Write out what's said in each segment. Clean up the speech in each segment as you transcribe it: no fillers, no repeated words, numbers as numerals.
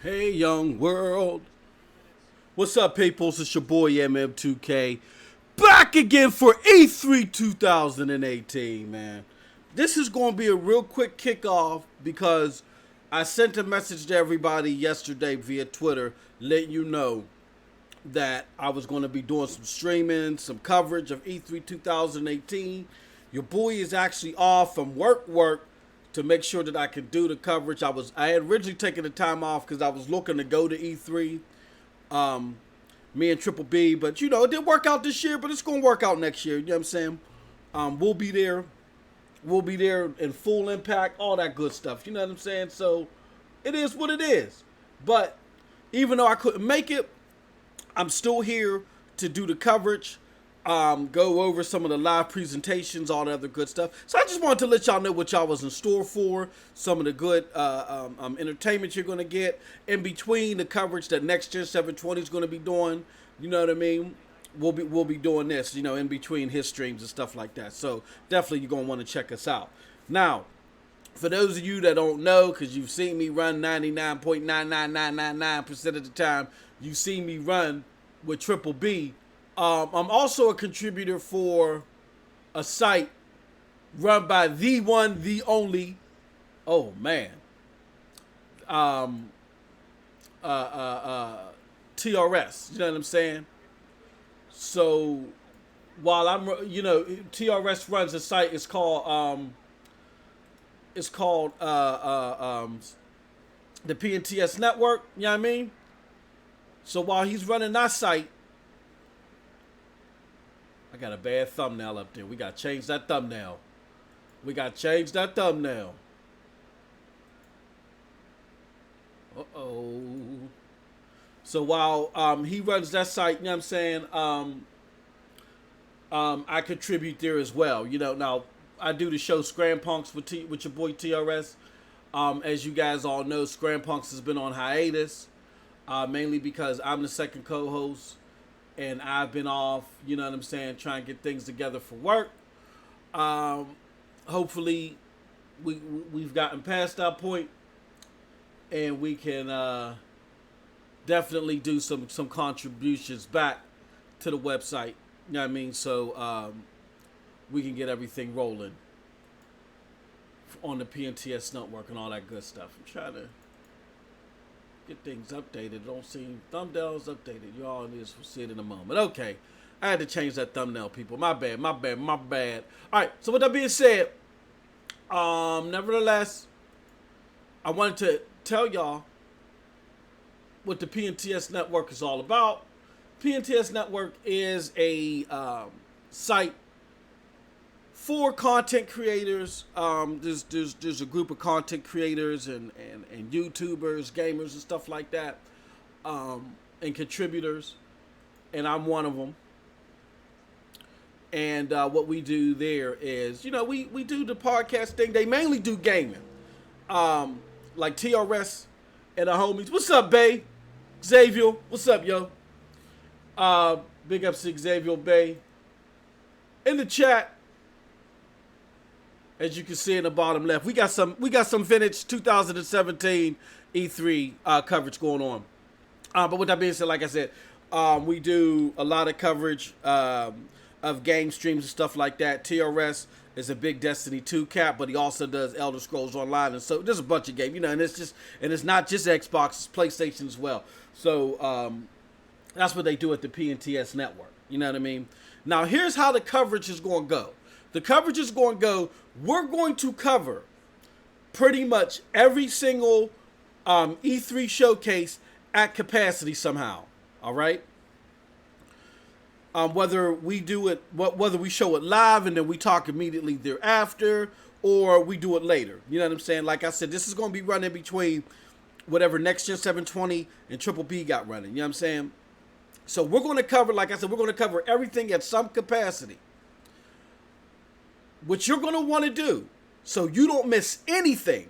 Hey, young world. What's up, peoples? It's your boy MM2K. Back again for E3 2018, man. This is going to be a real quick kickoff because I sent a message to everybody yesterday via Twitter letting you know that I was going to be doing some streaming, some coverage of E3 2018. Your boy is actually off from work to make sure that I could do the coverage. I had originally taken the time off because I was looking to go to E3. Me and Triple B, but it didn't work out this year, but it's gonna work out next year. You know what I'm saying? We'll be there. We'll be there in full impact, all that good stuff. You know what I'm saying? So it is what it is. But even though I couldn't make it, I'm still here to do the coverage. Go over some of the live presentations, all the other good stuff. So I just wanted to let y'all know what y'all was in store for, some of the good entertainment you're going to get in between the coverage that Next Gen 720 is going to be doing. You know what I mean? We'll be doing this, in between his streams and stuff like that. So definitely you're going to want to check us out. Now, for those of you that don't know, because you've seen me run 99.99999% of the time, you've seen me run with Triple B. I'm also a contributor for a site run by the one, the only, TRS. You know what I'm saying? So while TRS runs a site, it's called the Pnts network. You know what I mean? So while he's running that site, I got a bad thumbnail up there. We got to change that thumbnail. Uh-oh. So while he runs that site, you know what I'm saying, I contribute there as well. Now I do the show Scram Punks with your boy TRS. As you guys all know, Scram Punks has been on hiatus, mainly because I'm the second co-host. And I've been off, you know what I'm saying, trying to get things together for work. Hopefully, we've gotten past that point, and we can definitely do some contributions back to the website. You know what I mean? So we can get everything rolling on the PNTS network and all that good stuff. I'm trying to get things updated. Don't see thumbnails updated. You all need to see it in a moment. Okay. I had to change that thumbnail, people. My bad. Alright, so with that being said, nevertheless, I wanted to tell y'all what the PNTS network is all about. PNTS network is a site for content creators. There's a group of content creators and YouTubers, gamers, and stuff like that, and contributors, and I'm one of them. And what we do there is, we do the podcast thing. They mainly do gaming, like TRS and the homies. What's up, Bay? Xavier, what's up, yo? Big up to Xavier Bay. In the chat, as you can see in the bottom left, we got some vintage 2017 E3 coverage going on. But with that being said, like I said, we do a lot of coverage of game streams and stuff like that. TRS is a big Destiny 2 cap, but he also does Elder Scrolls Online, and so there's a bunch of games, and it's not just Xbox, it's PlayStation as well. So that's what they do at the PNTS network. You know what I mean? Now here's how the coverage is going to go. The coverage is going to go, we're going to cover pretty much every single E3 showcase at capacity somehow. All right? Whether we do it, whether we show it live and then we talk immediately thereafter, or we do it later. You know what I'm saying? Like I said, this is going to be running between whatever Next Gen 720 and Triple B got running. You know what I'm saying? So we're going to cover, like I said, we're going to cover everything at some capacity. What you're going to want to do so you don't miss anything,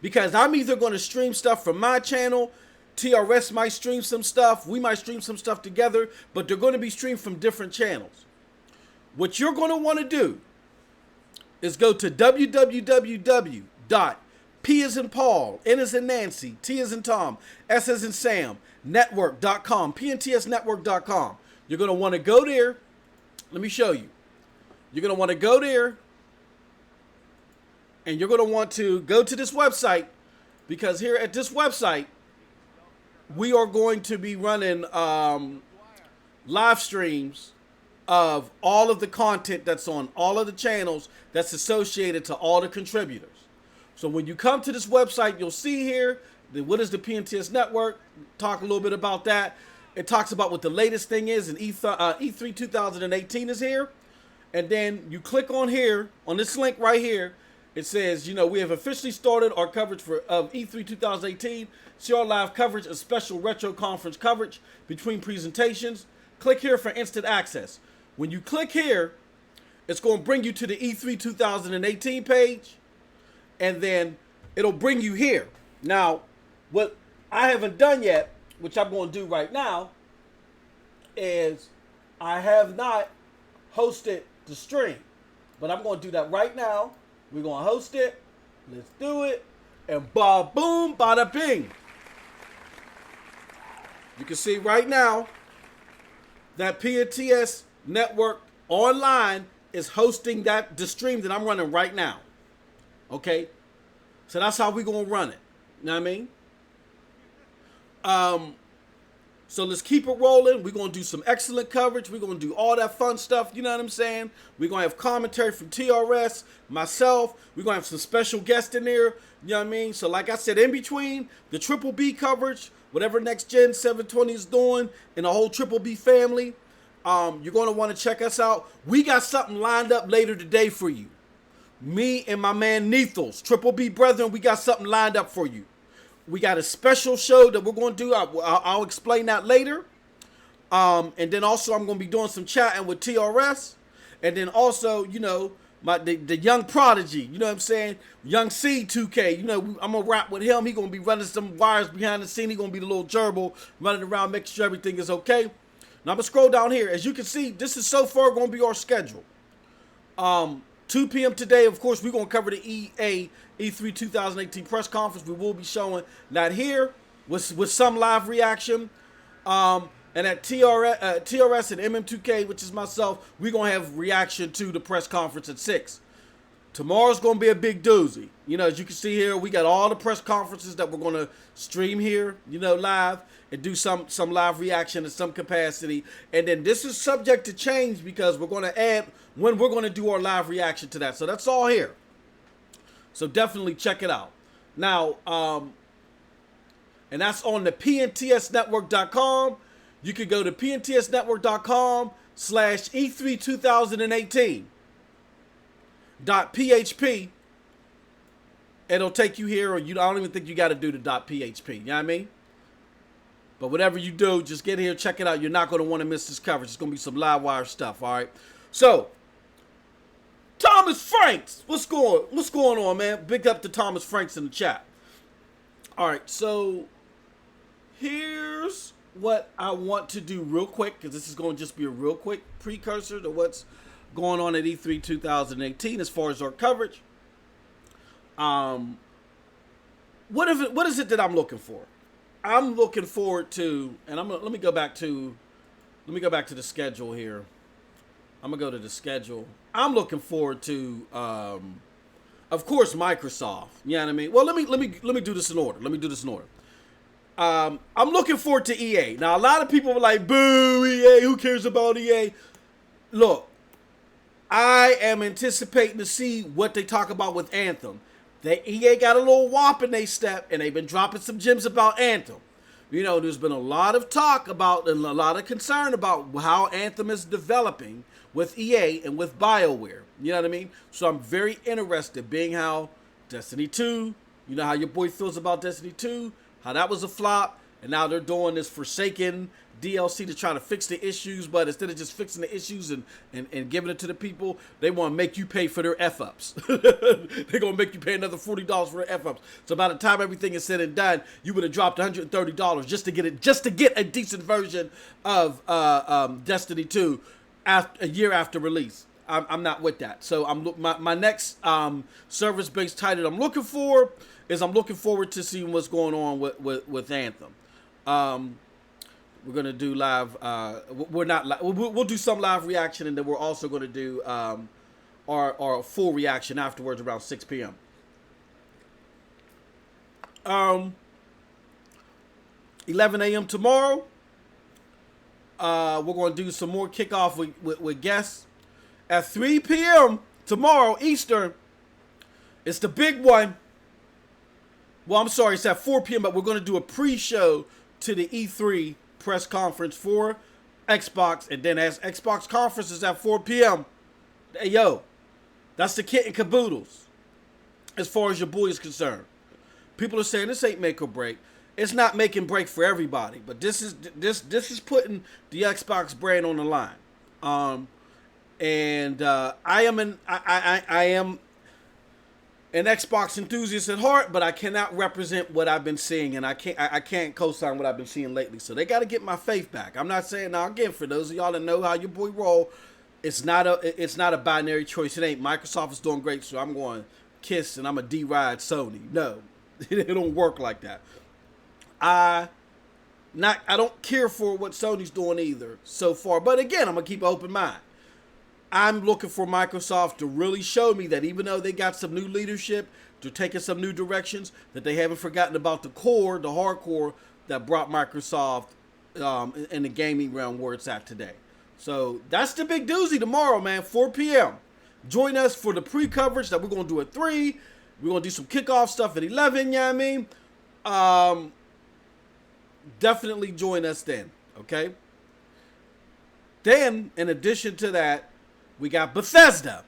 because I'm either going to stream stuff from my channel, TRS might stream some stuff, we might stream some stuff together, but they're going to be streamed from different channels. What you're going to want to do is go to www.pnts.com P as in Paul, N as in Nancy, T as in Tom, S as in Sam, network.com, pntsnetwork.com. You're going to want to go there. Let me show you. You're going to want to go there, and you're going to want to go to this website, because here at this website, we are going to be running live streams of all of the content that's on all of the channels that's associated to all the contributors. So when you come to this website, you'll see here, what is the Pnts network? Talk a little bit about that. It talks about what the latest thing is, and E3 2018 is here. And then you click on here, on this link right here. It says, we have officially started our coverage of E3 2018. See our live coverage of special retro conference coverage between presentations. Click here for instant access. When you click here, it's going to bring you to the E3 2018 page. And then it'll bring you here. Now, what I haven't done yet, which I'm going to do right now, is I have not hosted the stream. But I'm going to do that right now. We're going to host it. Let's do it. And ba boom, bada bing. You can see right now that Pnts Network Online is hosting the stream that I'm running right now. Okay? So that's how we're going to run it. You know what I mean? So let's keep it rolling. We're going to do some excellent coverage. We're going to do all that fun stuff. You know what I'm saying? We're going to have commentary from TRS, myself. We're going to have some special guests in there. You know what I mean? So like I said, in between the Triple B coverage, whatever Next Gen 720 is doing, and the whole Triple B family, you're going to want to check us out. We got something lined up later today for you. Me and my man Nethos, Triple B brethren, we got something lined up for you. We got a special show that we're going to do. I'll explain that later. And then also I'm going to be doing some chatting with TRS. And then also, the young prodigy, you know what I'm saying? Young C2K, I'm going to rap with him. He going to be running some wires behind the scene. He going to be the little gerbil running around, making sure everything is okay. Now I'm going to scroll down here. As you can see, this is so far going to be our schedule. 2 p.m. today, of course, we're going to cover the E3 2018 press conference. We will be showing that here with some live reaction. And at TRS and MM2K, which is myself, we're going to have reaction to the press conference at 6. Tomorrow's going to be a big doozy. As you can see here, we got all the press conferences that we're going to stream here, live, and do some live reaction in some capacity. And then this is subject to change because we're going to add when we're going to do our live reaction to that. So that's all here. So definitely check it out. Now, and that's on the pntsnetwork.com. You could go to pntsnetwork.com/E3 2018. .php. It'll take you here, or I don't even think you got to do the .php. You know what I mean? But whatever you do, just get here, check it out. You're not going to want to miss this coverage. It's going to be some live wire stuff. All right. So, Thomas Franks, what's going on, man? Big up to Thomas Franks in the chat. All right. So, here's what I want to do real quick, because this is going to just be a real quick precursor to what's going on at E3 2018 as far as our coverage. What is it that I'm looking for? I'm looking forward to, and let me go back to the schedule here. I'm gonna go to the schedule. I'm looking forward to, of course, Microsoft. You know what I mean? Well, let me do this in order. I'm looking forward to EA. Now, a lot of people are like, "Boo, EA! Who cares about EA?" Look. I am anticipating to see what they talk about with Anthem. The EA got a little whop in they step, and they've been dropping some gems about Anthem. There's been a lot of talk about and a lot of concern about how Anthem is developing with EA and with BioWare. You know what I mean? So I'm very interested, being how Destiny 2, how your boy feels about Destiny 2, how that was a flop, and now they're doing this Forsaken DLC to try to fix the issues, but instead of just fixing the issues and giving it to the people, they want to make you pay for their F-ups. They're going to make you pay another $40 for their F-ups. So by the time everything is said and done, you would have dropped $130 just to get a decent version of Destiny 2 a year after release. I'm not with that. So my next service-based title I'm looking for is I'm looking forward to seeing what's going on with Anthem. We're gonna do live. We're not. We'll do some live reaction, and then we're also gonna do our full reaction afterwards around 6 p.m. 11 a.m. tomorrow. We're going to do some more kickoff with guests. At 3 p.m. tomorrow, Eastern, it's the big one. Well, I'm sorry, it's at 4 p.m., but we're going to do a pre-show to the E3 press conference for Xbox. And then as Xbox conference is at 4 p.m., hey, yo, that's the kit and caboodles as far as your boy is concerned. People are saying this ain't make or break. It's not making break for everybody, but this is putting the Xbox brand on the line. I am an Xbox enthusiast at heart, but I cannot represent what I've been seeing, and I can't co-sign what I've been seeing lately. So they got to get my faith back. I'm not saying now again, for those of y'all that know how your boy roll, it's not a binary choice. It ain't Microsoft is doing great, so I'm going kiss and I'm a D-ride Sony. No, it don't work like that. I don't care for what Sony's doing either so far. But again, I'm gonna keep an open mind. I'm looking for Microsoft to really show me that even though they got some new leadership, they're taking some new directions, that they haven't forgotten about the core, the hardcore that brought Microsoft in the gaming realm where it's at today. So that's the big doozy tomorrow, man, 4 p.m. Join us for the pre-coverage that we're going to do at 3. We're going to do some kickoff stuff at 11, you know what I mean? Definitely join us then, okay? Then, in addition to that, we got Bethesda.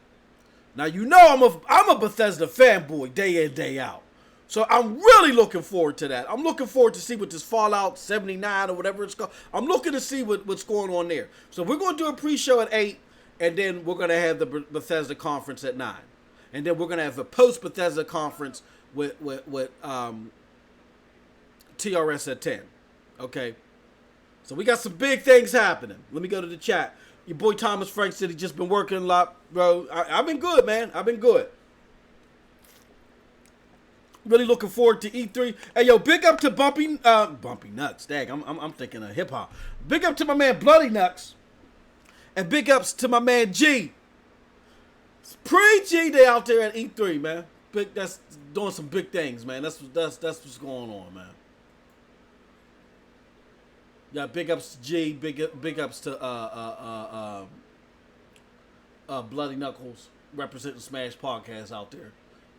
Now, you know I'm a Bethesda fanboy day in, day out. So I'm really looking forward to that. I'm looking forward to see what this Fallout 79 or whatever it's called. I'm looking to see what's going on there. So we're going to do a pre-show at 8, and then we're going to have the Bethesda conference at 9. And then we're going to have a post-Bethesda conference with TRS at 10. Okay? So we got some big things happening. Let me go to the chat. Your boy Thomas Frank said he just been working a lot, bro. I've been good, man. I've been good. Really looking forward to E3. Hey, yo, big up to Bumpy Nuts. Dang, I'm thinking of hip hop. Big up to my man Bloody Nuts, and big ups to my man G. It's pre-G Day out there at E3, man. That's doing some big things, man. That's what's going on, man. Yeah, big ups to G. Big ups to Bloody Knuckles representing Smash Podcast out there.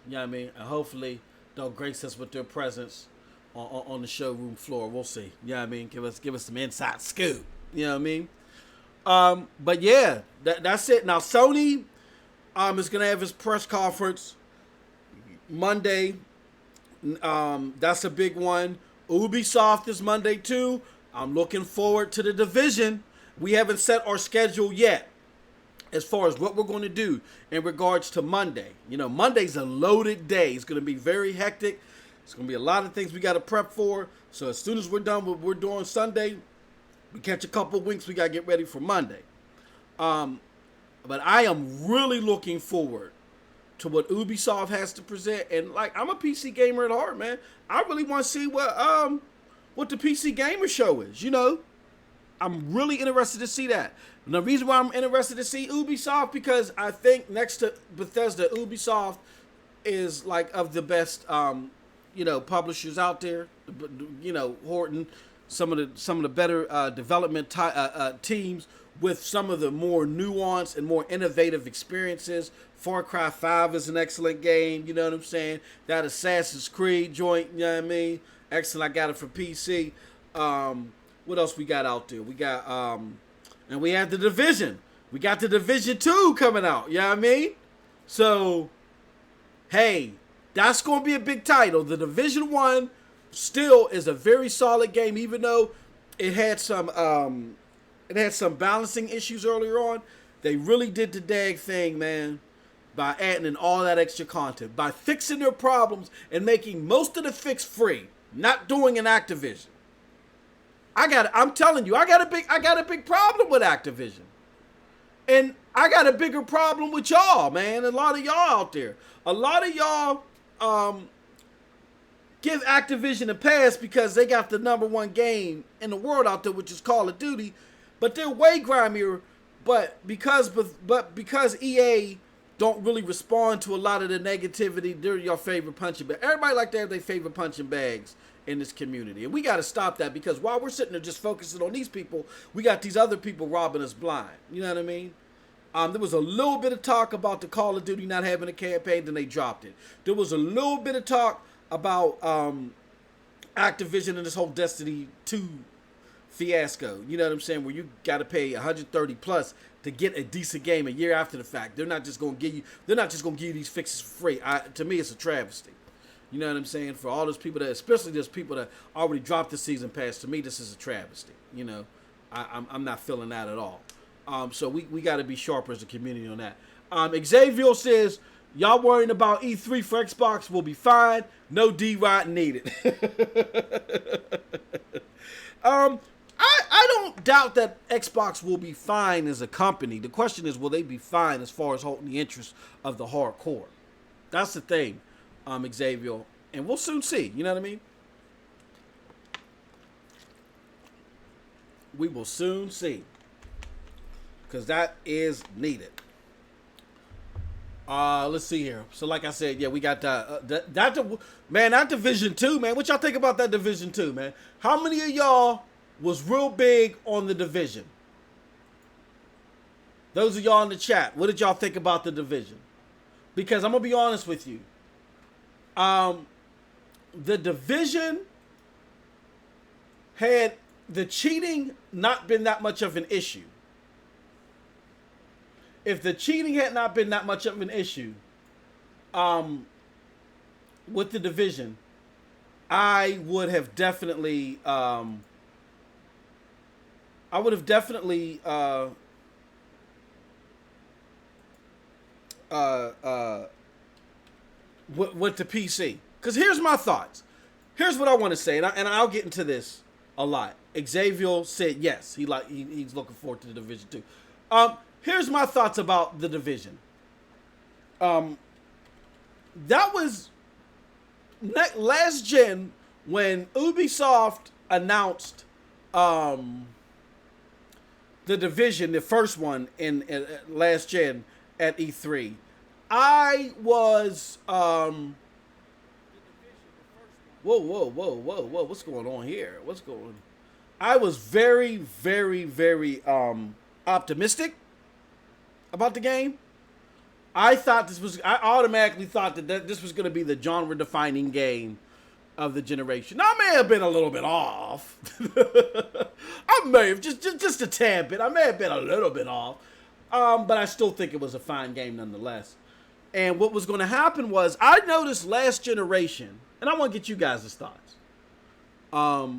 You know what I mean? And hopefully they'll grace us with their presence on the showroom floor. We'll see. You know what I mean? Give us some inside scoop. You know what I mean? But yeah, that's it. Now Sony is gonna have his press conference Monday. That's a big one. Ubisoft is Monday too. I'm looking forward to the Division. We haven't set our schedule yet as far as what we're going to do in regards to Monday. You know, Monday's a loaded day. It's going to be very hectic. It's going to be a lot of things we got to prep for. So as soon as we're done with what we're doing Sunday, we catch a couple weeks, we got to get ready for Monday. But I am really looking forward to what Ubisoft has to present. And, like, I'm a PC gamer at heart, man. I really want to see what the PC Gamer Show is, you know. I'm really interested to see that. And the reason why I'm interested to see Ubisoft, because I think next to Bethesda, Ubisoft is like of the best, publishers out there. You know, Horton, some of the better development teams with some of the more nuanced and more innovative experiences. Far Cry 5 is an excellent game, you know what I'm saying? That Assassin's Creed joint, you know what I mean? Excellent, I got it for PC. What else we got out there? We got, and we have the Division. We got the Division 2 coming out, you know what I mean? So, hey, that's going to be a big title. The Division 1 still is a very solid game, even though it had some balancing issues earlier on. They really did the dang thing, man, by adding in all that extra content, by fixing their problems and making most of the fix free, not doing an Activision. I'm telling you, I got a big problem with Activision. And I got a bigger problem with y'all, man. A lot of y'all out there. A lot of y'all give Activision a pass because they got the #1 game in the world out there, which is Call of Duty. But they're way grimier. But because EA don't really respond to a lot of the negativity, they're your favorite punching bag. Everybody like to have their favorite punching bags in this community. And we got to stop that, because while we're sitting there just focusing on these people, we got these other people robbing us blind. You know what I mean? There was a little bit of talk about the Call of Duty not having a campaign, then they dropped it. There was a little bit of talk about Activision and this whole Destiny 2 fiasco. You know what I'm saying? Where you got to pay $130 plus to get a decent game a year after the fact. They're not just going to give you these fixes for free. To me, it's a travesty. You know what I'm saying? For all those people that, especially those people that already dropped the season pass, to me, this is a travesty. You know, I'm not feeling that at all. So we got to be sharper as a community on that. Xavier says, y'all worrying about E3 for Xbox will be fine. No D-Rod needed. I don't doubt that Xbox will be fine as a company. The question is, will they be fine as far as holding the interest of the hardcore? That's the thing, Xavier. And we'll soon see. You know what I mean? We will soon see. Because that is needed. Let's see here. So like I said, yeah, we got that Division 2, man. What y'all think about that Division 2, man? How many of y'all was real big on the Division? Those of y'all in the chat, what did y'all think about the Division? Because I'm going to be honest with you. The Division, had the cheating not been that much of an issue, if the cheating had not been that much of an issue with the Division, I would have definitely went to PC. Because here's my thoughts. Here's what I want to say, and I'll get into this a lot. Xavier said yes, he's looking forward to the Division 2. Here's my thoughts about the Division. That was last gen when Ubisoft announced the Division, the first one in last gen at E3. I was whoa, what's going on here? I was very, very, very optimistic about the game. I automatically thought that this was going to be the genre-defining game of the generation. Now, I may have been a little bit off. I may have, just a tad bit. I may have been a little bit off. But I still think it was a fine game nonetheless. And what was going to happen was, I noticed last generation, and I want to get you guys' thoughts. I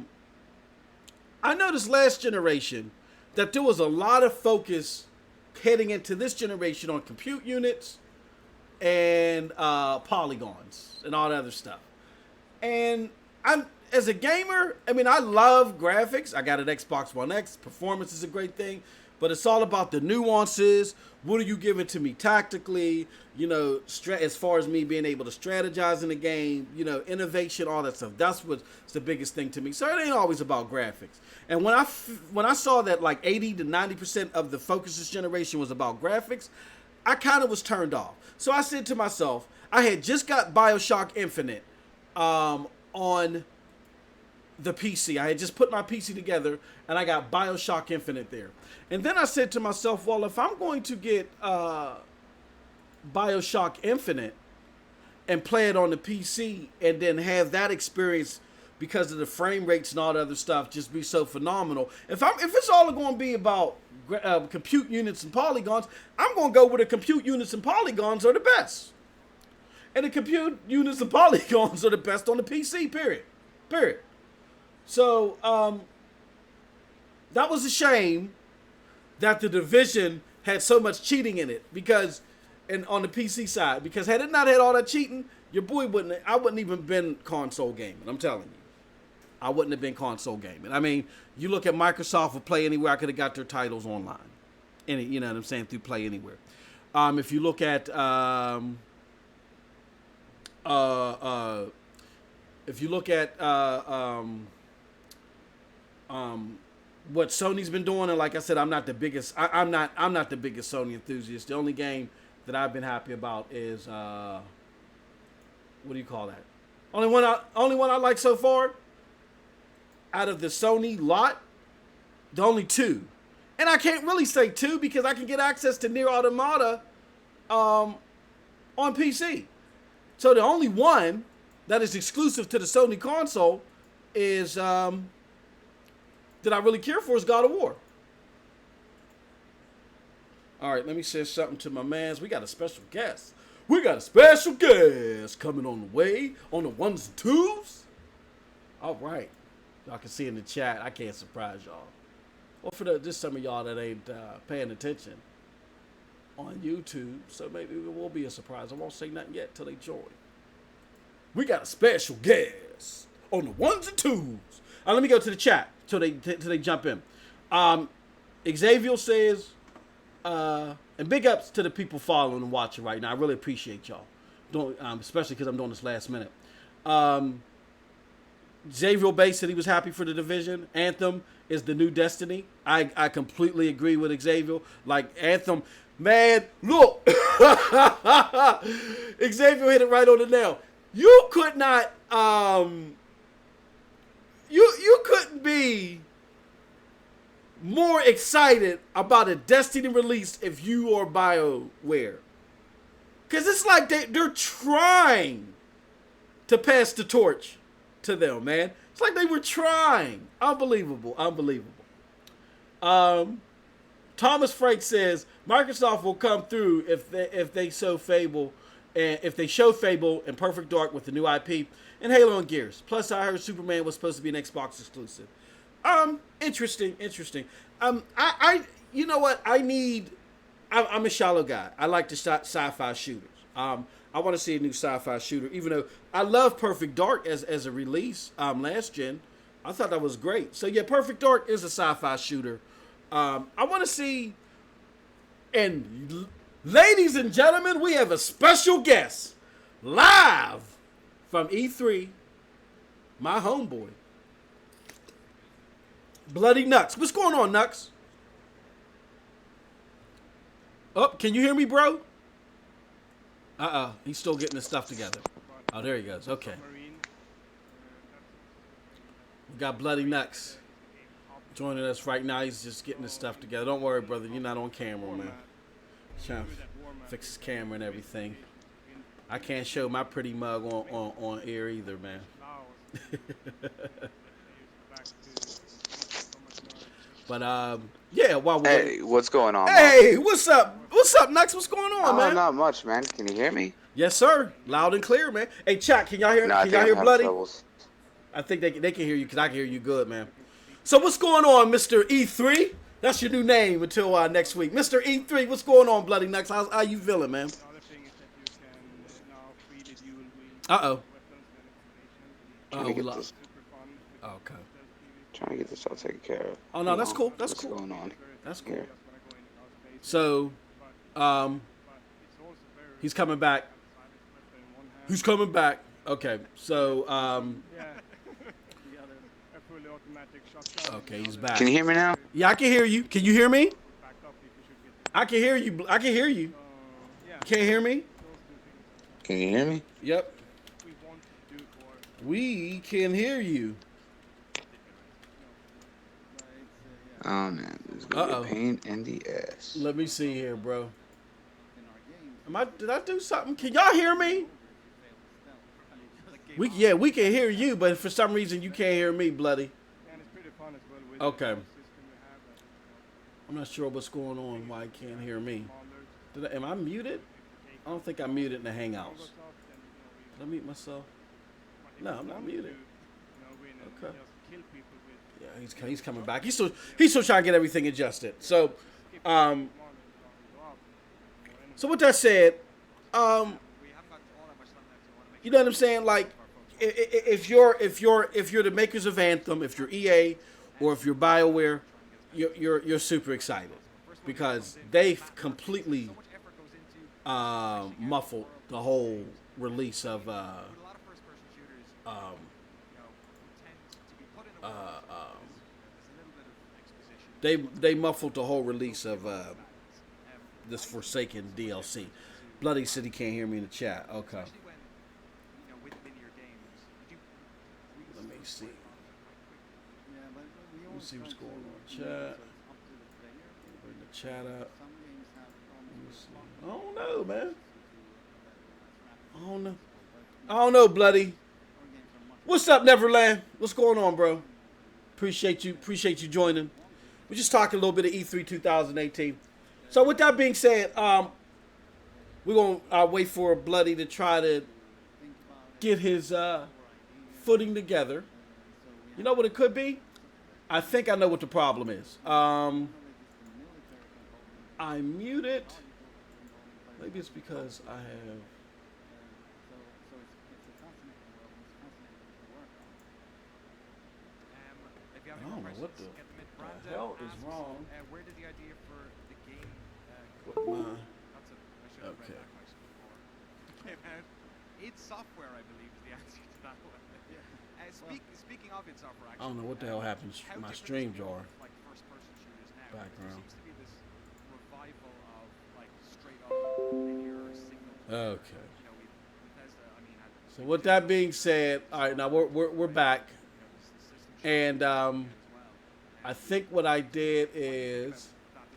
noticed last generation that there was a lot of focus heading into this generation on compute units and polygons and all that other stuff. And as a gamer, I mean, I love graphics. I got an Xbox One X. Performance is a great thing. But it's all about the nuances. What are you giving to me tactically? You know, as far as me being able to strategize in the game, you know, innovation, all that stuff. That's what's the biggest thing to me. So it ain't always about graphics. And when I saw that like 80 to 90% of the focus this generation was about graphics, I kind of was turned off. So I said to myself, I had just got BioShock Infinite on the PC. I had just put my PC together and I got BioShock Infinite there. And then I said to myself, well, if I'm going to get BioShock Infinite and play it on the PC and then have that experience because of the frame rates and all the other stuff just be so phenomenal. If it's all going to be about compute units and polygons, I'm going to go where the compute units and polygons are the best. And the compute units and polygons are the best on the PC, period. So, that was a shame that the Division had so much cheating in it, because, and on the PC side, because had it not had all that cheating, your boy I wouldn't even been console gaming. I'm telling you, I wouldn't have been console gaming. I mean, you look at Microsoft or Play Anywhere, I could have got their titles online. any, you know what I'm saying, through Play Anywhere. If you look at if you look at what Sony's been doing, and like I said, I'm not the biggest. I'm not the biggest Sony enthusiast. The only game that I've been happy about is what do you call that? Only one I like so far out of the Sony lot. The only two, and I can't really say two because I can get access to Nier Automata on PC. So the only one that is exclusive to the Sony console is that I really care for is God of War. All right, let me say something to my mans. We got a special guest. We got a special guest coming on the way on the ones and twos. All right, y'all can see in the chat. I can't surprise y'all. Well, for just some of y'all that ain't paying attention on YouTube, so maybe it will be a surprise. I won't say nothing yet till they join. We got a special guest on the ones and twos. Let me go to the chat till they jump in. Xavier says, and big ups to the people following and watching right now. I really appreciate y'all, especially because I'm doing this last minute. Xavier Bay said he was happy for the Division. Anthem is the new Destiny. I completely agree with Xavier. Like, Anthem, man, look. Xavier hit it right on the nail. You could not, you couldn't be more excited about a Destiny release if you are BioWare. Because it's like they're trying to pass the torch to them, man. It's like they were trying. Unbelievable. Thomas Frank says Microsoft will come through if they show Fable and Perfect Dark with the new IP and Halo and Gears. Plus, I heard Superman was supposed to be an Xbox exclusive. Interesting. I you know what? I'm a shallow guy. I like the sci-fi shooters. I want to see a new sci-fi shooter, even though I love Perfect Dark as a release last gen. I thought that was great. So yeah, Perfect Dark is a sci-fi shooter. I want to see, and ladies and gentlemen, we have a special guest live from E3, my homeboy, Bloody Nux. What's going on, Nux? Oh, can you hear me, bro? He's still getting his stuff together. Oh, there he goes. Okay. We got Bloody Nux joining us right now. He's just getting his stuff together. Don't worry, brother. You're not on camera, man. Trying to fix his camera and everything. I can't show my pretty mug on air either, man. But yeah. Hey, what's going on? Hey, man? What's up? What's up, Nux? What's going on, man? Not much, man. Can you hear me? Yes, sir. Loud and clear, man. Hey, chat. Can y'all hear? No, can y'all hear Bloody? Troubles. I think they can hear you because I can hear you good, man. So what's going on, Mr. E3? That's your new name until next week, Mr. E3. What's going on, Bloody Nux? How you feeling, man? Uh-oh. Oh, we lost. Okay. Trying to get this all taken care of. Oh no, that's cool. That's what's cool. going on? That's cool. Here. So, he's coming back. Who's coming back? Okay. So, okay, he's back. Can you hear me now? Yeah, I can hear you. Can you hear me? I can hear you. I can hear you. Can't hear me? Can you hear me? Yep. We can hear you. Oh man, this is gonna be a pain in the ass. Let me see here, bro. Did I do something? Can y'all hear me? We can hear you, but for some reason you can't hear me, Bloody. Okay. I'm not sure what's going on. Why you can't hear me? Am I muted? I don't think I'm muted in the Hangouts. Did I mute myself? No, I'm not muted. Okay. Yeah, he's coming back. He's still trying to get everything adjusted. So, so with that said, you know what I'm saying? Like, if you're the makers of Anthem, if you're EA, or if you're BioWare, you're super excited. because they've completely muffled the whole release of they muffled the whole release of this Forsaken DLC. Bloody said he can't hear me in the chat. Okay. Let me see. Let me see what's going on. Chat. Bring the chat up. I don't know, man. I don't know, Bloody. What's up, Neverland? What's going on, bro? Appreciate you joining. We're just talking a little bit of E3 2018. So with that being said, we're gonna wait for Bloody to try to get his footing together. You know what it could be? I think I know what the problem is. I muted. Maybe it's because I have. I don't know what the hell is wrong. Where did the idea for the game Okay. Came out? It's software, I believe, is the answer to that one. Speaking of its software, actually, I don't know what the hell happens. My stream jar like first-person shooters now. background. There seems to be this revival of like straight-up linear single. Okay. You know, Bethesda. I mean, So with that being said, all right, now we're back, and I think what I did is,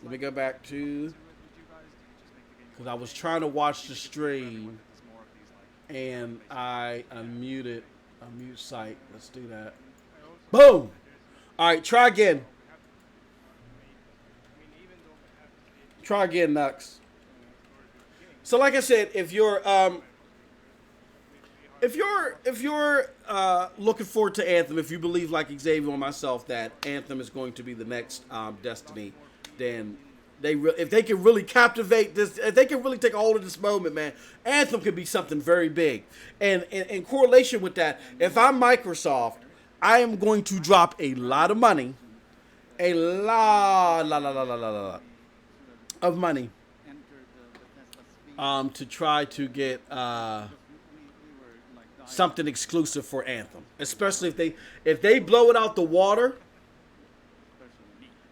let me go back to, because I was trying to watch the stream, and I unmuted a mute site. Let's do that. Boom. All right, try again. Try again, Nux. So like I said, if you're looking forward to Anthem, if you believe like Xavier and myself that Anthem is going to be the next Destiny, then if they can really captivate this, if they can really take a hold of this moment, man, Anthem could be something very big. And in correlation with that, if I'm Microsoft, I am going to drop a lot of money, a lot of money, to try to get something exclusive for Anthem, especially if they blow it out the water.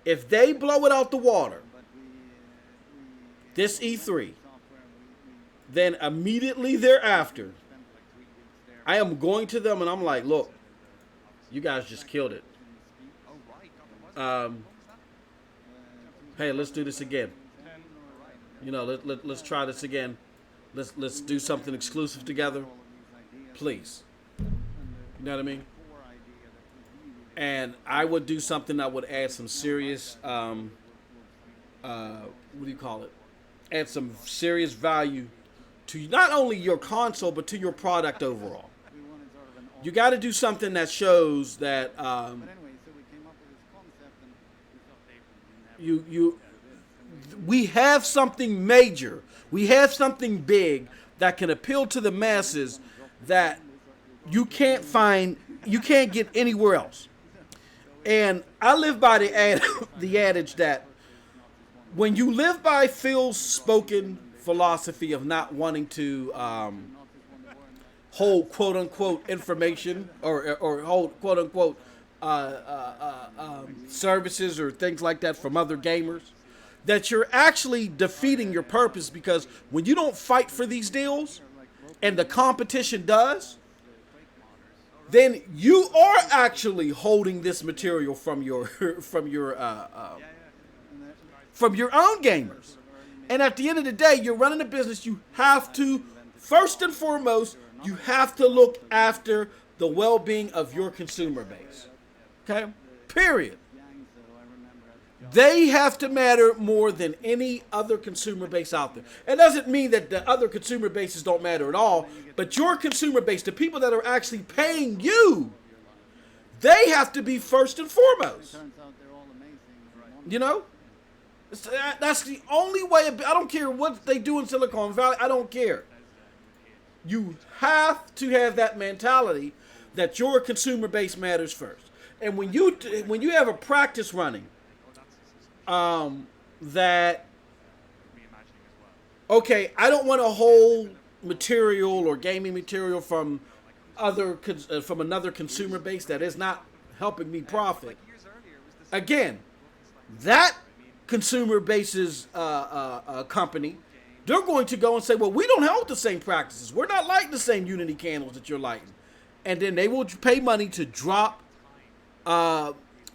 If they blow it out the water, this E3, then immediately thereafter, I am going to them and I'm like, look, you guys just killed it. Hey, let's do this again. You know, let's try this again. Let's do something exclusive together, please. You know what I mean? And I would do something that would add some serious, what do you call it? Add some serious value to not only your console but to your product overall. You got to do something that shows that we have something major, we have something big that can appeal to the masses that you can't get anywhere else. And I live by the adage that when you live by Phil's spoken philosophy of not wanting to hold quote unquote information or hold quote unquote services or things like that from other gamers, that you're actually defeating your purpose, because when you don't fight for these deals and the competition does, then you are actually holding this material from your from your own gamers. And at the end of the day, you're running a business. You have to, first and foremost, you have to look after the well-being of your consumer base. Okay? Period. They have to matter more than any other consumer base out there. It doesn't mean that the other consumer bases don't matter at all, but your consumer base, the people that are actually paying you, they have to be first and foremost. You know? That's the only way. I don't care what they do in Silicon Valley. I don't care. You have to have that mentality that your consumer base matters first. And when you have a practice running, that, reimagining as well. okay, I don't want to hold material or gaming material from from another consumer base that is not helping me profit. Years earlier, it was the same Again, that consumer base's company, they're going to go and say, well, we don't hold the same practices. We're not lighting the same Unity candles that you're lighting. And then they will pay money to drop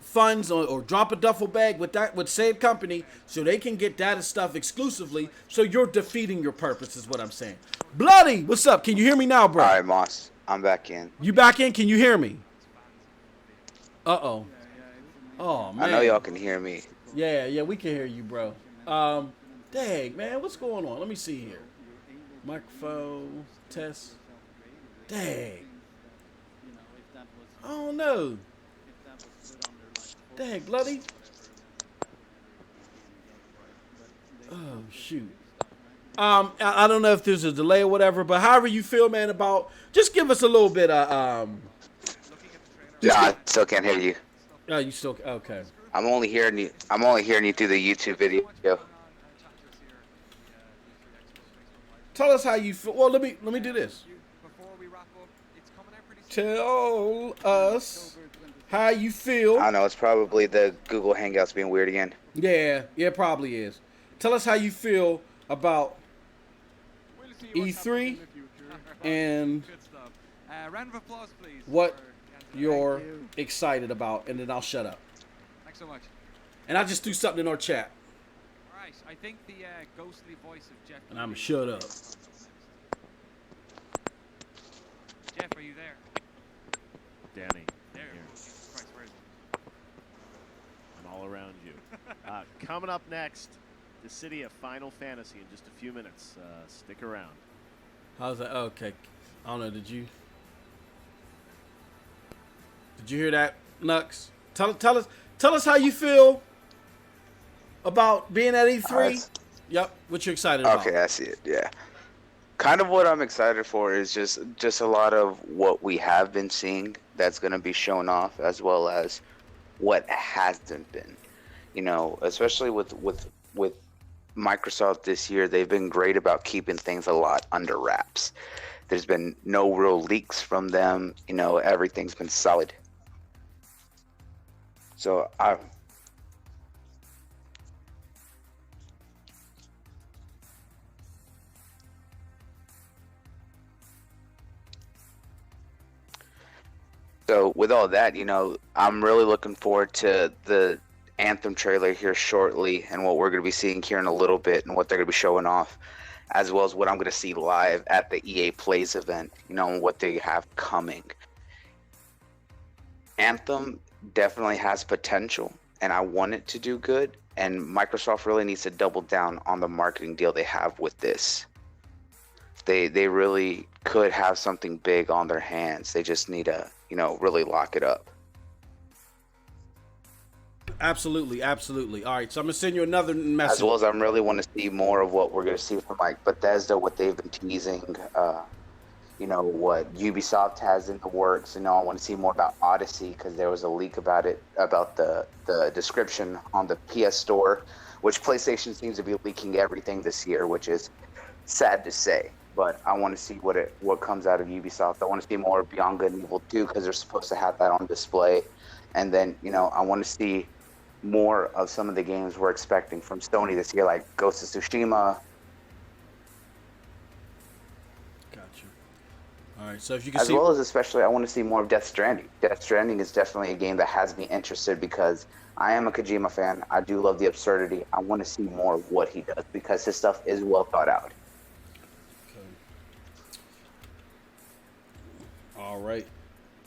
funds or drop a duffel bag with said company so they can get that stuff exclusively. So you're defeating your purpose is what I'm saying. Bloody, what's up? Can you hear me now, bro? All right, Moss. I'm back in. You back in? Can you hear me? Uh-oh. Oh, man. I know y'all can hear me. Yeah, we can hear you, bro. Dang, man, what's going on? Let me see here. Microphone test. Dang. I don't know. Dang, bloody. Oh, shoot. I don't know if there's a delay or whatever, but however you feel, man, about just give us a little bit of No, I still can't hear you. Oh, you still okay. I'm only hearing you through the YouTube video. Tell us how you feel. Well, let me do this. Before we wrap up, it's coming out pretty Tell soon. us how you feel. I don't know. It's probably the Google Hangouts being weird again. Yeah, it probably is. Tell us how you feel about E3 and Good stuff. Round of applause, please. what for you're excited about, and then I'll shut up. Thanks so much. And I just threw something in our chat, All right, I think the ghostly voice of Jeff. and I'm shut up. Jeff, are you there? Danny, There. here. Christ, where is I'm all around you. Coming up next, the city of Final Fantasy in just a few minutes. Stick around. How's that? Okay, I don't know. Did you hear that, Nux? Tell us how you feel about being at E3. Yep, what you're excited about. Okay, I see it. Yeah. Kind of what I'm excited for is just a lot of what we have been seeing that's going to be shown off, as well as what hasn't been. You know, especially with Microsoft this year, they've been great about keeping things a lot under wraps. There's been no real leaks from them. You know, everything's been solid. So So with all that, you know, I'm really looking forward to the Anthem trailer here shortly and what we're going to be seeing here in a little bit and what they're going to be showing off, as well as what I'm going to see live at the EA Plays event, you know, and what they have coming. Anthem definitely has potential, and I want it to do good, and Microsoft really needs to double down on the marketing deal they have with this. They really could have something big on their hands. They just need to, you know, really lock it up. Absolutely. All right, so I'm gonna send you another message. As well as I really want to see more of what we're going to see from like Bethesda, what they've been teasing, you know, what Ubisoft has in the works. You know, I want to see more about Odyssey because there was a leak about it, about the description on the PS Store, which PlayStation seems to be leaking everything this year, which is sad to say. But I want to see what comes out of Ubisoft. I want to see more of Beyond Good and Evil 2 because they're supposed to have that on display. And then, you know, I want to see more of some of the games we're expecting from Sony this year, like Ghost of Tsushima. Got you. All right, so if you can As see, well as especially, I want to see more of Death Stranding. Death Stranding is definitely a game that has me interested because I am a Kojima fan. I do love the absurdity. I want to see more of what he does because his stuff is well thought out. all right.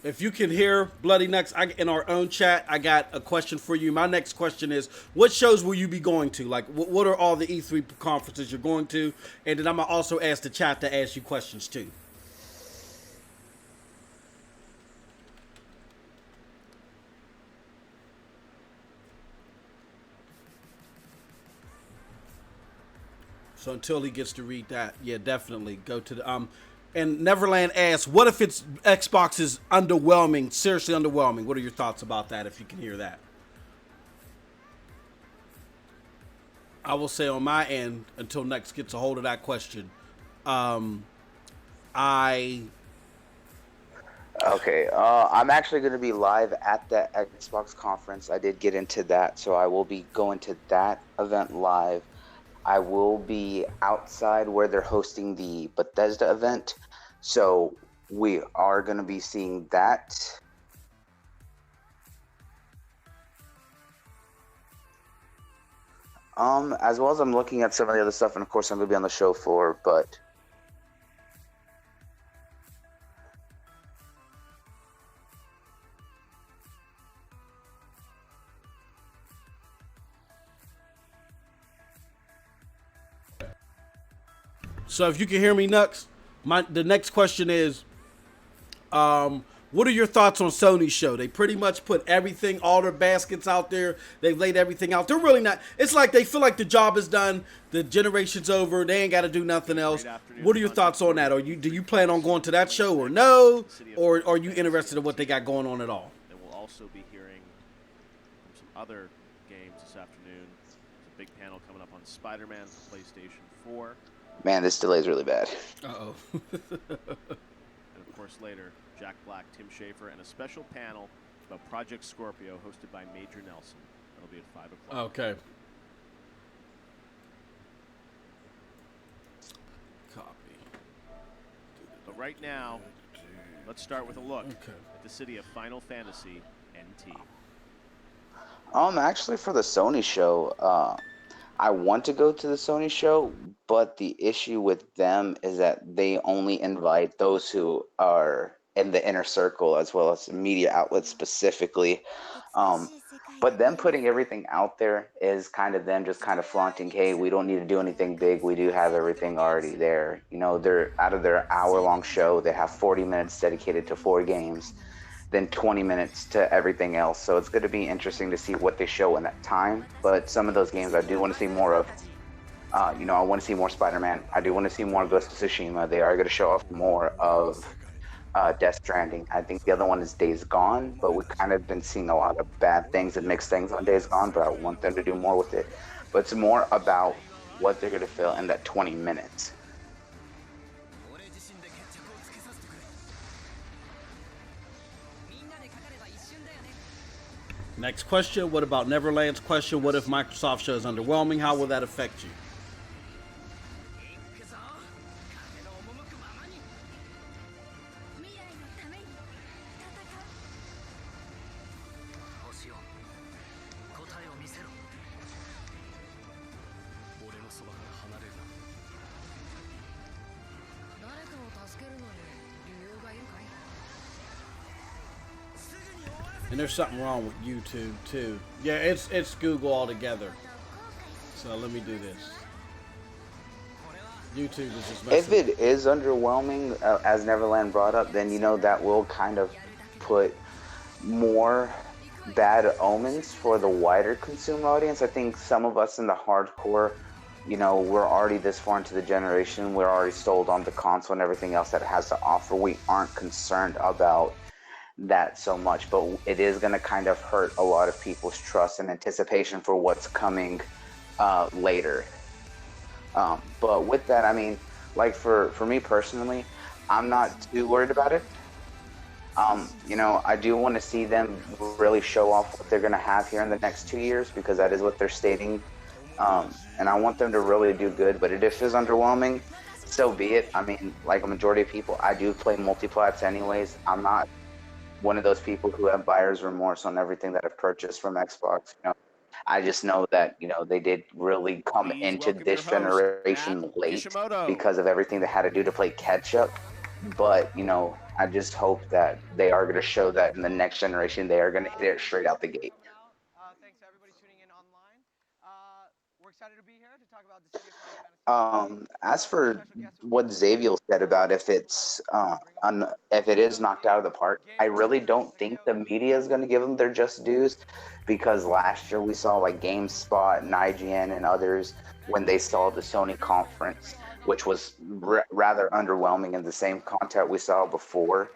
If you can hear Bloody Nuts in our own chat, I got a question for you. My next question is, what shows will you be going to? Like, what are all the E3 conferences you're going to? And then I'm going to also ask the chat to ask you questions, too. So until he gets to read that, yeah, definitely go to the And Neverland asks, what if it's Xbox is underwhelming, seriously underwhelming? What are your thoughts about that, if you can hear that? I will say on my end, until next gets a hold of that question, I Okay, I'm actually going to be live at the Xbox conference. I did get into that, so I will be going to that event live. I will be outside where they're hosting the Bethesda event, so we are going to be seeing that. As well as I'm looking at some of the other stuff, and of course I'm going to be on the show floor, but so if you can hear me, Nux, the next question is, what are your thoughts on Sony's show? They pretty much put everything, all their baskets out there. They've laid everything out. They're really not. It's like they feel like the job is done. The generation's over. They ain't got to do nothing else. What are your thoughts on that? Do you plan on going to that show or no? Or are you interested in what they got going on at all? And we'll also be hearing from some other games this afternoon. There's a big panel coming up on Spider-Man for PlayStation 4. man, this delay is really bad. Uh-oh. And of course later, Jack Black, Tim Schafer, and a special panel about Project Scorpio hosted by Major Nelson. That'll be at 5 o'clock. Okay. Copy. But right now, let's start with a look at the city of Final Fantasy NT. Actually for the Sony show, I want to go to the Sony show, but the issue with them is that they only invite those who are in the inner circle, as well as media outlets specifically. But them putting everything out there is kind of them just kind of flaunting, hey, we don't need to do anything big. We do have everything already there. You know, they're out of their hour-long show. They have 40 minutes dedicated to 4 games, then 20 minutes to everything else. So it's going to be interesting to see what they show in that time. But some of those games I do want to see more of. I want to see more Spider-Man. I do want to see more Ghost of Tsushima. They are going to show off more of Death Stranding. I think the other one is Days Gone, but we've kind of been seeing a lot of bad things and mixed things on Days Gone, but I want them to do more with it. But it's more about what they're going to fill in that 20 minutes. Next question. What about Neverland's question? What if Microsoft show is underwhelming? How will that affect you? And there's something wrong with YouTube too. Yeah, it's Google altogether. So let me do this. YouTube is just messing. If it is underwhelming, as Neverland brought up, then that will kind of put more bad omens for the wider consumer audience. I think some of us in the hardcore, we're already this far into the generation. We're already sold on the console and everything else that it has to offer. We aren't concerned about that so much, but it is going to kind of hurt a lot of people's trust and anticipation for what's coming later. But with that, I mean, like for me personally, I'm not too worried about it. I do want to see them really show off what they're going to have here in the next 2 years, because that is what they're stating. And I want them to really do good, but if it is underwhelming, so be it. I mean, like a majority of people, I do play multiplats anyways. I'm not one of those people who have buyer's remorse on everything that I've purchased from Xbox. I just know that, they did really come into this generation late because of everything they had to do to play catch up. But, I just hope that they are going to show that in the next generation, they are going to hit it straight out the gate. Thanks to everybody tuning in online. We're excited to be here to talk about the city of Final Fantasy. As for what Xavier said about if it is knocked out of the park, I really don't think the media is going to give them their just dues, because last year we saw like GameSpot and IGN and others when they saw the Sony conference, which was rather underwhelming in the same content we saw before.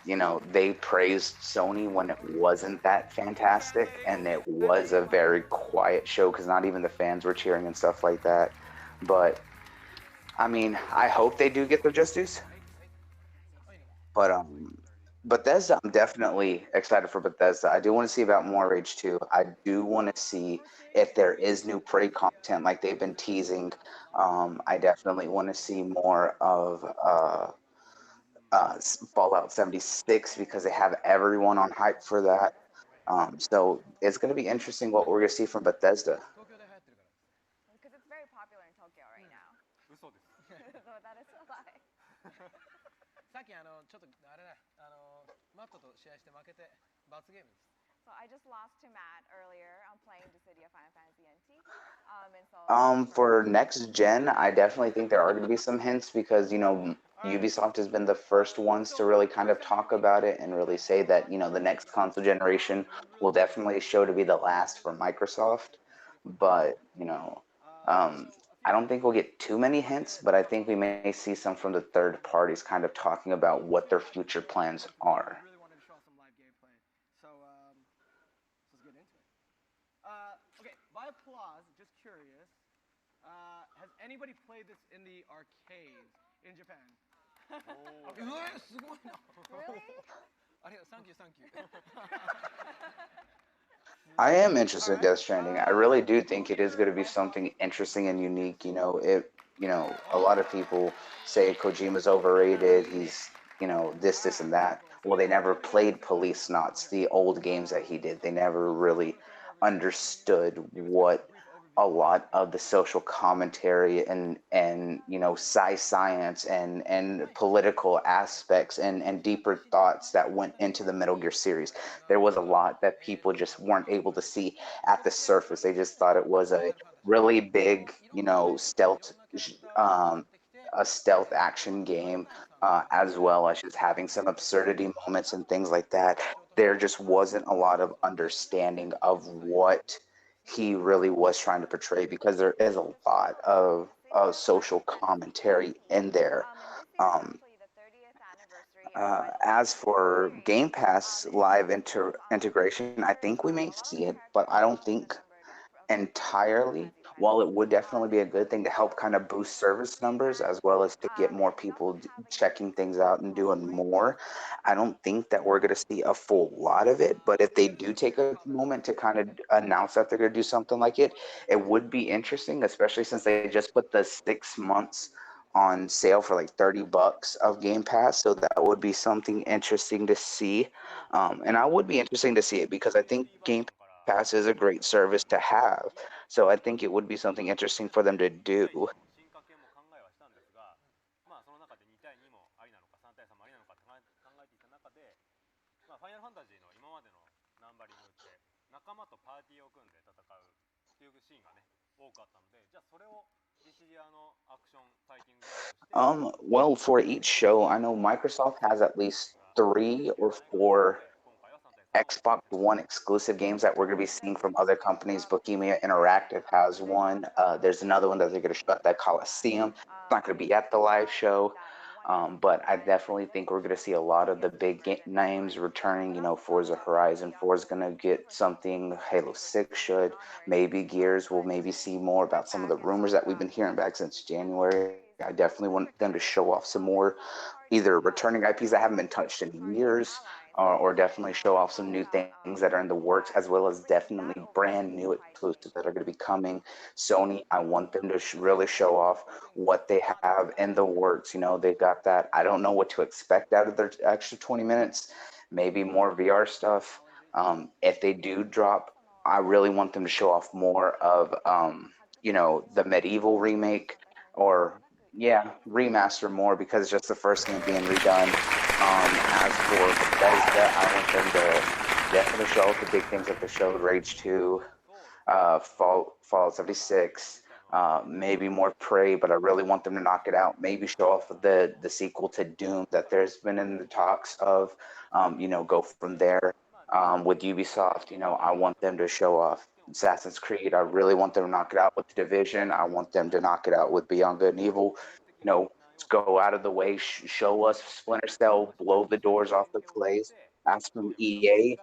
they praised Sony when it wasn't that fantastic, and it was a very quiet show because not even the fans were cheering and stuff like that. But I mean, I hope they do get their just dues. But Bethesda, I'm definitely excited for Bethesda. I do want to see about more Rage 2. I do want to see if there is new Prey content like they've been teasing. I definitely want to see more of Fallout 76 because they have everyone on hype for that. So it's going to be interesting what we're going to see from Bethesda. Because it's very popular in Tokyo right now. 嘘です So that is a lie. さっきちょっとあれだマットと試合して負けて罰ゲームです。 So I just lost to Matt earlier on playing the City of Final Fantasy NT. And so For next gen, I definitely think there are going to be some hints because Ubisoft has been the first ones to really kind of talk about it and really say that the next console generation will definitely show to be the last for Microsoft. But I don't think we'll get too many hints, but I think we may see some from the third parties kind of talking about what their future plans are. I really wanted to show some live gameplay. So let's get into it. Okay, by applause, just curious. Has anybody played this in the arcades in Japan? すごいな。 really? ありがとう、サンキュー、サンキュー。 I am interested in Death Stranding. I really do think it is going to be something interesting and unique. A lot of people say Kojima's overrated. He's, this, and that. Well, they never played Police Knots, the old games that he did. They never really understood what a lot of the social commentary and science and political aspects and deeper thoughts that went into the Metal Gear series. There was a lot that people just weren't able to see at the surface. They just thought it was a really big, um, a stealth action game, as well as just having some absurdity moments and things like that. There just wasn't a lot of understanding of what he really was trying to portray because there is a lot of social commentary in there. Um, as for Game Pass live integration, I think we may see it, but I don't think entirely. While it would definitely be a good thing to help kind of boost service numbers as well as to get more people checking things out and doing more, I don't think that we're going to see a full lot of it. But if they do take a moment to kind of announce that they're going to do something like it would be interesting, especially since they just put the 6 months on sale for like $30 of Game Pass. So that would be something interesting to see. And I would be interesting to see it because I think Game Pass is a great service to have. So I think it would be something interesting for them to do. 進化系も考えはしたんですが、その中で2対2もありなのか3対3もありなのかって考えていた中で、ファイナルファンタジーの今までのナンバリングって仲間とパーティーを組んで戦うっていうシーンがね多かったので、じゃあそれをディシジアのアクションファイティングゲームとして Well, for each show, I know Microsoft has at least 3 or 4 Xbox One exclusive games that we're going to be seeing from other companies. Bohemia Interactive has one. There's another one that they're going to show at that Coliseum. It's not going to be at the live show. But I definitely think we're going to see a lot of the big names returning. Forza Horizon 4 is going to get something. Halo 6 should. Maybe Gears will maybe see more about some of the rumors that we've been hearing back since January. I definitely want them to show off some more either returning IPs that haven't been touched in years, or definitely show off some new things that are in the works, as well as definitely brand new exclusives that are going to be coming. Sony, I want them to really show off what they have in the works. They've got that. I don't know what to expect out of their extra 20 minutes. Maybe more VR stuff. If they do drop, I really want them to show off more of, the Medieval remake or remaster more because it's just the first game being redone. As for Bethesda, I want them to definitely show off the big things that they showed: Rage 2, Fallout 76, maybe more Prey, but I really want them to knock it out. Maybe show off the sequel to Doom that there's been in the talks of. Go from there. With Ubisoft, I want them to show off Assassin's Creed. I really want them to knock it out with The Division. I want them to knock it out with Beyond Good and Evil. go out of the way, show us Splinter Cell, blow the doors off the place. As from EA,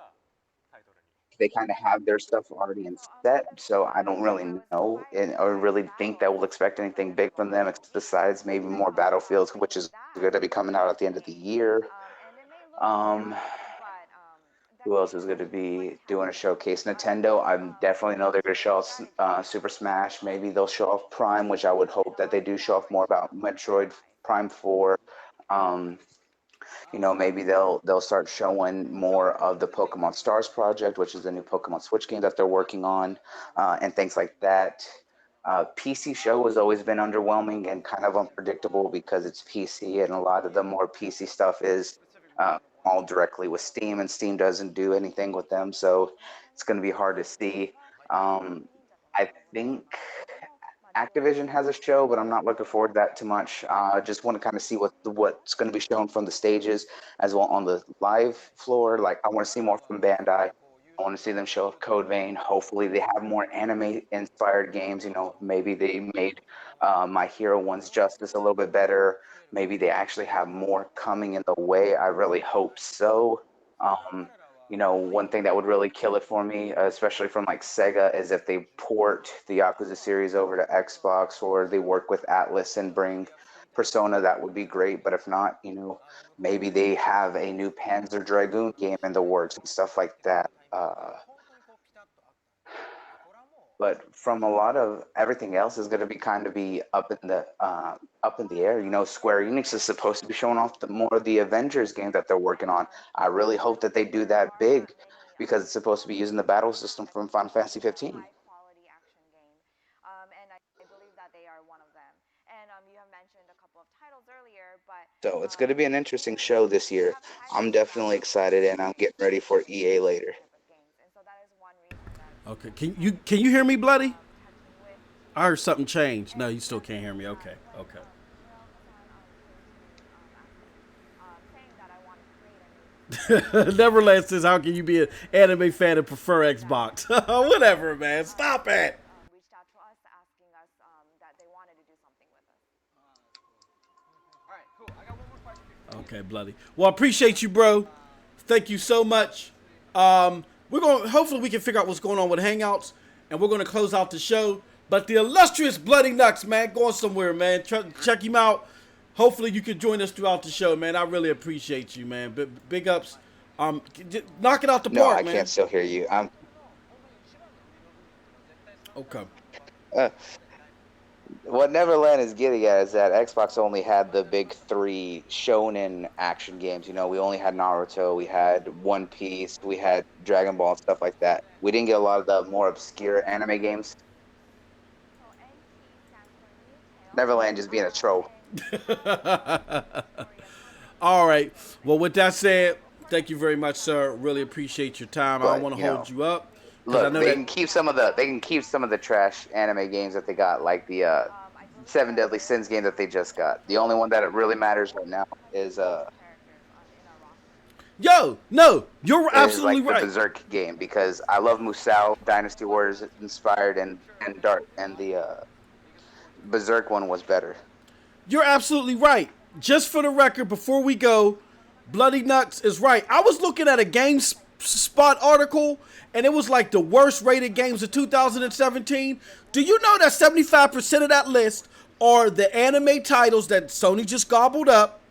they kind of have their stuff already in set, so I don't really know or really think that we'll expect anything big from them besides maybe more Battlefields, which is going to be coming out at the end of the year. Um, who else is going to be doing a showcase? Nintendo, I definitely know they're going to show off Super Smash. Maybe they'll show off Prime, which I would hope that they do show off more about Metroid Prime 4. Maybe they'll start showing more of the Pokemon Stars project, which is the new Pokemon Switch game that they're working on, and things like that. PC show has always been underwhelming and kind of unpredictable because it's PC, and a lot of the more PC stuff is all directly with Steam, and Steam doesn't do anything with them, so it's going to be hard to see. I think Activision has a show, but I'm not looking forward to that too much. I just want to kind of see what's going to be shown from the stages as well on the live floor. Like, I want to see more from Bandai. I want to see them show off Code Vein. Hopefully they have more anime-inspired games. Maybe they made My Hero one's Justice a little bit better. Maybe they actually have more coming in the way. I really hope so. One thing that would really kill it for me, especially from like Sega, is if they port the Yakuza series over to Xbox, or they work with Atlas and bring Persona. That would be great. But if not, maybe they have a new Panzer Dragoon game in the works and stuff like that. But from a lot of everything else is going to be up in the air. Square Enix is supposed to be showing off more of the Avengers game that they're working on. I really hope that they do that big, because it's supposed to be using the battle system from Final Fantasy 15. High-quality action game, and I believe that they are one of them. And you have mentioned a couple of titles earlier, but So it's going to be an interesting show this year. I'm definitely excited, and I'm getting ready for EA later. and so that is one reason that Okay, can you hear me, Bloody? I heard something change. No, you still can't hear me. Okay. saying that I want to create a new Neverland says, how can you be an anime fan and prefer Xbox? Whatever, man. Stop it. reached out to us asking us that they wanted to do something with us. All right, cool. I got one more question. Okay, Bloody. Well, I appreciate you, bro. Thank you so much. Hopefully we can figure out what's going on with Hangouts, and we're going to close out the show. But the illustrious Bloody Nux, man, going somewhere, man. Check him out. Hopefully you can join us throughout the show, man. I really appreciate you, man. Big ups. Knock it out the No, park, I man. can't still hear you. Okay. What Neverland is getting at is that Xbox only had the big three shonen action games. We only had Naruto, we had One Piece, we had Dragon Ball, and stuff like that. We didn't get a lot of the more obscure anime games. Neverland just being a troll. All right. Well, with that said, thank you very much, sir. Really appreciate your time. I But, don't want to hold you up. 'cause Look, I know they that- can keep some of the trash anime games that they got, like the Seven Deadly Sins game that they just got. The only one that it really matters right now is no, you're absolutely the right. Berserk game, because I love Musou, Dynasty Warriors inspired, and the Berserk one was better. You're absolutely right. Just for the record, before we go, Bloody Nuts is right. I was looking at a GameSpot article, and it was like the worst rated games of 2017. Do you know that 75% of that list are the anime titles that Sony just gobbled up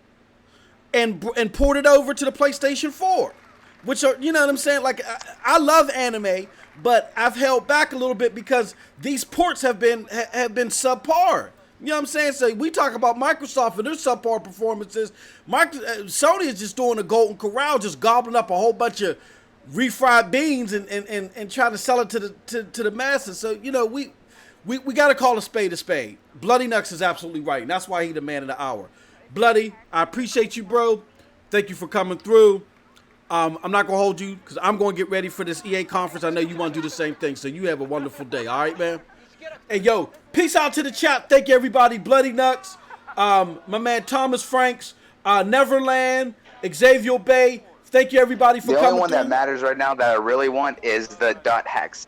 and ported over to the PlayStation 4? Which are, you know what I'm saying? Like, I love anime, but I've held back a little bit because these ports have been subpar. You know what I'm saying? So we talk about Microsoft and their subpar performances. Sony is just doing a golden corral, just gobbling up a whole bunch of refried beans and trying to sell it to the masses. So, we got to call a spade a spade. Bloody Nux is absolutely right, and that's why he's the man of the hour. Bloody, I appreciate you, bro. Thank you for coming through. I'm not going to hold you because I'm going to get ready for this EA conference. I know you want to do the same thing, so you have a wonderful day. All right, man? Hey, yo, peace out to the chat. Thank you, everybody. Bloody Nux, my man Thomas Franks, Neverland, Xavier Bay. Thank you, everybody, for coming The only one through. that matters right now that I really want is the Dot Hacks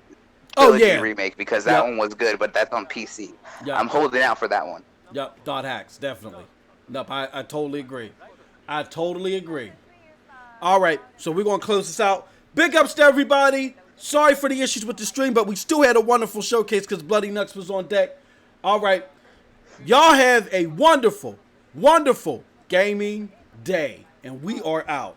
remake, because that one was good, but that's on PC. Yep. I'm holding out for that one. Yep, Dot Hacks, definitely. Nope, I totally agree. I totally agree. All right, so we're going to close this out. Big ups to everybody. Sorry for the issues with the stream, but we still had a wonderful showcase because Bloody Nuts was on deck. All right. Y'all have a wonderful, wonderful gaming day, and we are out.